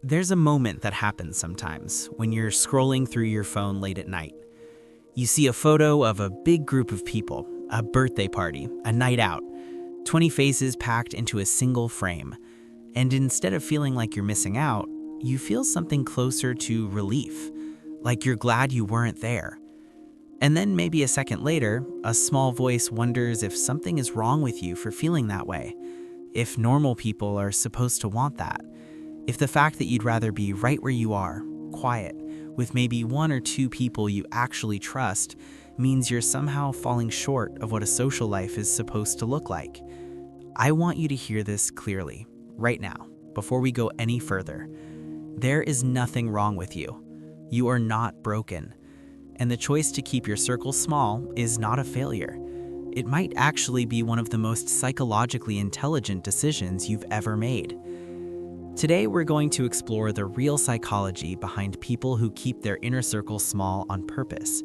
There's a moment that happens sometimes when you're scrolling through your phone late at night. You see a photo of a big group of people, a birthday party, a night out, 20 faces packed into a single frame. And instead of feeling like you're missing out, you feel something closer to relief, like you're glad you weren't there. And then maybe a second later, a small voice wonders if something is wrong with you for feeling that way, if normal people are supposed to want that. If the fact that you'd rather be right where you are, quiet, with maybe one or two people you actually trust, means you're somehow falling short of what a social life is supposed to look like. I want you to hear this clearly, right now, before we go any further. There is nothing wrong with you. You are not broken. And the choice to keep your circle small is not a failure. It might actually be one of the most psychologically intelligent decisions you've ever made. Today, we're going to explore the real psychology behind people who keep their inner circle small on purpose.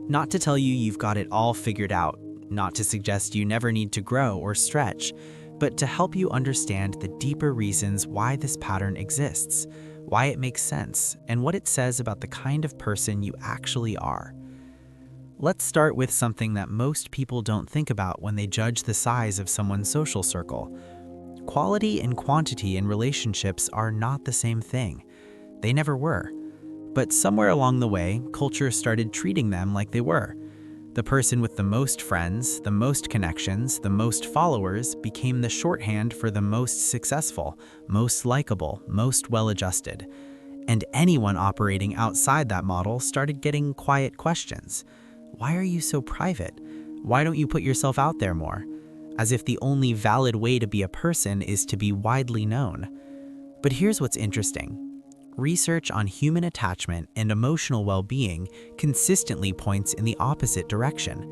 Not to tell you you've got it all figured out, not to suggest you never need to grow or stretch, but to help you understand the deeper reasons why this pattern exists, why it makes sense, and what it says about the kind of person you actually are. Let's start with something that most people don't think about when they judge the size of someone's social circle. Quality and quantity in relationships are not the same thing. They never were. But somewhere along the way, culture started treating them like they were. The person with the most friends, the most connections, the most followers became the shorthand for the most successful, most likable, most well-adjusted. And anyone operating outside that model started getting quiet questions. Why are you so private? Why don't you put yourself out there more? As if the only valid way to be a person is to be widely known. But here's what's interesting. Research on human attachment and emotional well-being consistently points in the opposite direction.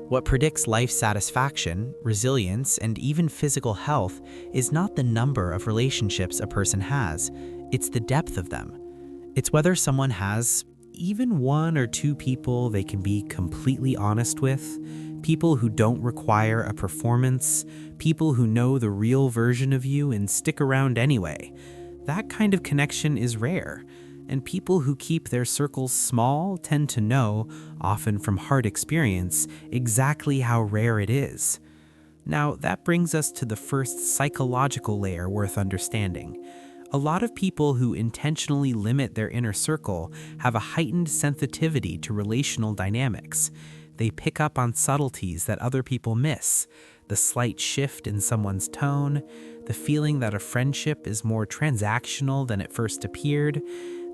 What predicts life satisfaction, resilience, and even physical health is not the number of relationships a person has, it's the depth of them. It's whether someone has even one or two people they can be completely honest with, people who don't require a performance, people who know the real version of you and stick around anyway. That kind of connection is rare, and people who keep their circles small tend to know, often from hard experience, exactly how rare it is. Now, that brings us to the first psychological layer worth understanding. A lot of people who intentionally limit their inner circle have a heightened sensitivity to relational dynamics. They pick up on subtleties that other people miss, the slight shift in someone's tone, the feeling that a friendship is more transactional than it first appeared,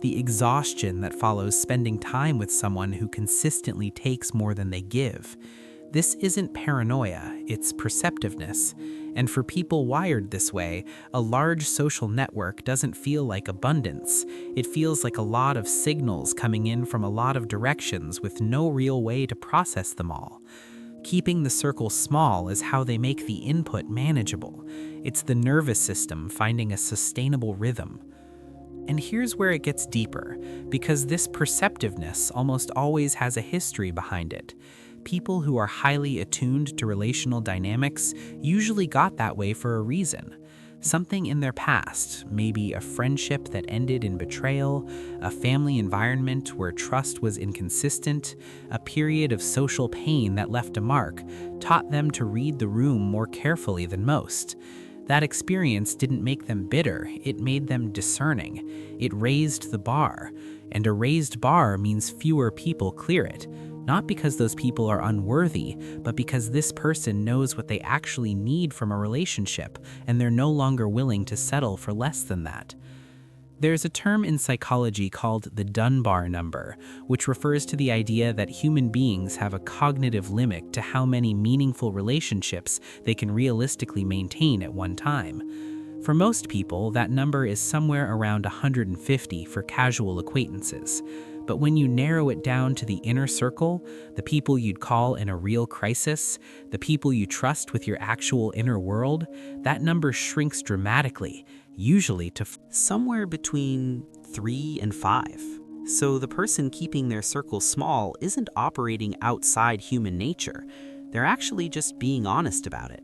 the exhaustion that follows spending time with someone who consistently takes more than they give. This isn't paranoia, it's perceptiveness. And for people wired this way, a large social network doesn't feel like abundance. It feels like a lot of signals coming in from a lot of directions with no real way to process them all. Keeping the circle small is how they make the input manageable. It's the nervous system finding a sustainable rhythm. And here's where it gets deeper, because this perceptiveness almost always has a history behind it. People who are highly attuned to relational dynamics usually got that way for a reason. Something in their past, maybe a friendship that ended in betrayal, a family environment where trust was inconsistent, a period of social pain that left a mark, taught them to read the room more carefully than most. That experience didn't make them bitter, it made them discerning. It raised the bar, and a raised bar means fewer people clear it. Not because those people are unworthy, but because this person knows what they actually need from a relationship, and they're no longer willing to settle for less than that. There's a term in psychology called the Dunbar number, which refers to the idea that human beings have a cognitive limit to how many meaningful relationships they can realistically maintain at one time. For most people, that number is somewhere around 150 for casual acquaintances. But when you narrow it down to the inner circle, the people you'd call in a real crisis, the people you trust with your actual inner world, that number shrinks dramatically, usually to somewhere between 3 and 5. So the person keeping their circle small isn't operating outside human nature. They're actually just being honest about it.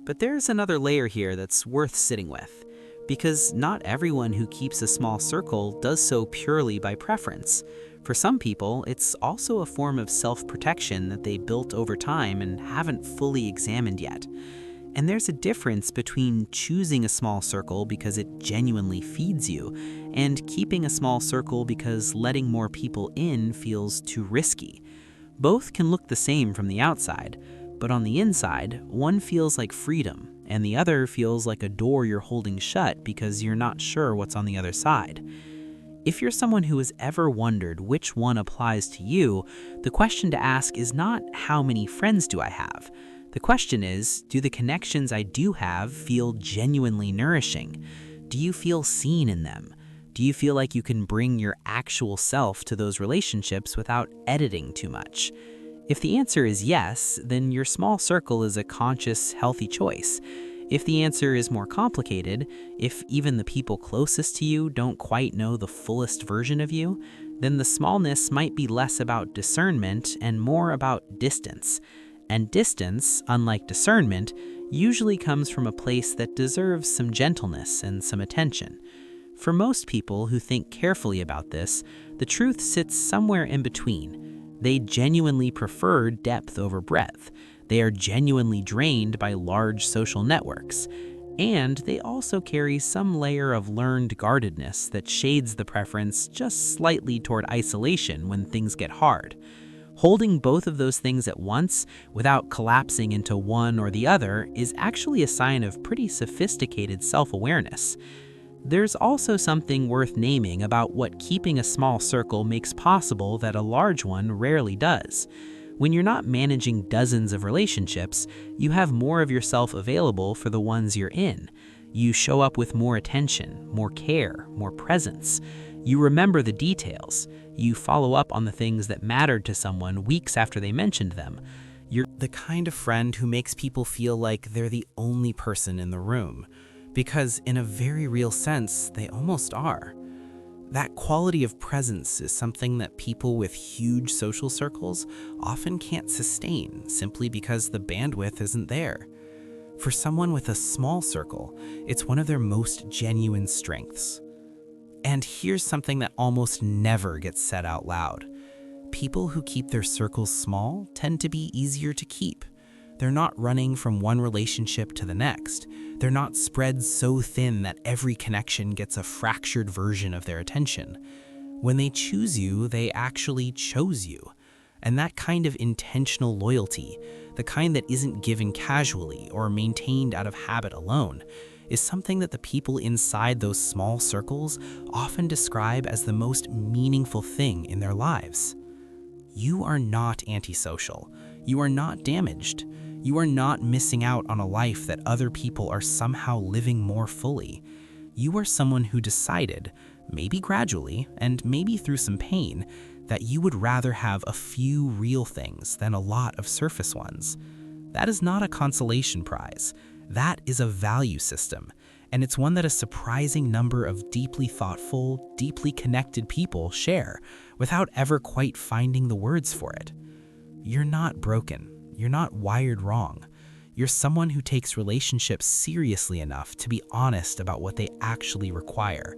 But there's another layer here that's worth sitting with. because not everyone who keeps a small circle does so purely by preference. For some people, it's also a form of self-protection that they built over time and haven't fully examined yet. And there's a difference between choosing a small circle because it genuinely feeds you, and keeping a small circle because letting more people in feels too risky. Both can look the same from the outside, but on the inside, one feels like freedom, and the other feels like a door you're holding shut because you're not sure what's on the other side. If you're someone who has ever wondered which one applies to you, the question to ask is not how many friends do I have? The question is, do the connections I do have feel genuinely nourishing? Do you feel seen in them? Do you feel like you can bring your actual self to those relationships without editing too much? If the answer is yes, then your small circle is a conscious, healthy choice. If the answer is more complicated, if even the people closest to you don't quite know the fullest version of you, then the smallness might be less about discernment and more about distance. And distance, unlike discernment, usually comes from a place that deserves some gentleness and some attention. For most people who think carefully about this, the truth sits somewhere in between. They genuinely prefer depth over breadth. They are genuinely drained by large social networks. And they also carry some layer of learned guardedness that shades the preference just slightly toward isolation when things get hard. Holding both of those things at once without collapsing into one or the other is actually a sign of pretty sophisticated self-awareness. There's also something worth naming about what keeping a small circle makes possible that a large one rarely does. When you're not managing dozens of relationships, you have more of yourself available for the ones you're in. You show up with more attention, more care, more presence. You remember the details. You follow up on the things that mattered to someone weeks after they mentioned them. You're the kind of friend who makes people feel like they're the only person in the room, because in a very real sense, they almost are. That quality of presence is something that people with huge social circles often can't sustain simply because the bandwidth isn't there. For someone with a small circle, it's one of their most genuine strengths. And here's something that almost never gets said out loud. People who keep their circles small tend to be easier to keep. They're not running from one relationship to the next. They're not spread so thin that every connection gets a fractured version of their attention. When they choose you, they actually chose you. And that kind of intentional loyalty, the kind that isn't given casually or maintained out of habit alone, is something that the people inside those small circles often describe as the most meaningful thing in their lives. You are not antisocial. You are not damaged. You are not missing out on a life that other people are somehow living more fully. You are someone who decided, maybe gradually and maybe through some pain, that you would rather have a few real things than a lot of surface ones. That is not a consolation prize. That is a value system, and it's one that a surprising number of deeply thoughtful, deeply connected people share without ever quite finding the words for it. You're not broken. You're not wired wrong. You're someone who takes relationships seriously enough to be honest about what they actually require.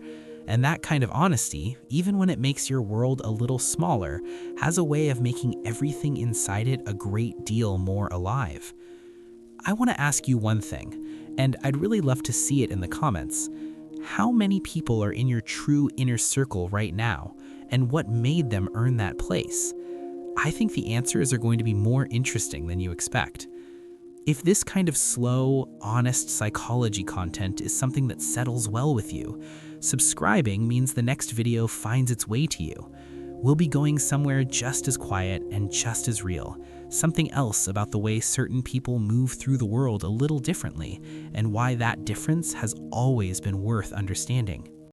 And that kind of honesty, even when it makes your world a little smaller, has a way of making everything inside it a great deal more alive. I want to ask you one thing, and I'd really love to see it in the comments. How many people are in your true inner circle right now, and what made them earn that place? I think the answers are going to be more interesting than you expect. If this kind of slow, honest psychology content is something that settles well with you, subscribing means the next video finds its way to you. We'll be going somewhere just as quiet and just as real, something else about the way certain people move through the world a little differently, and why that difference has always been worth understanding.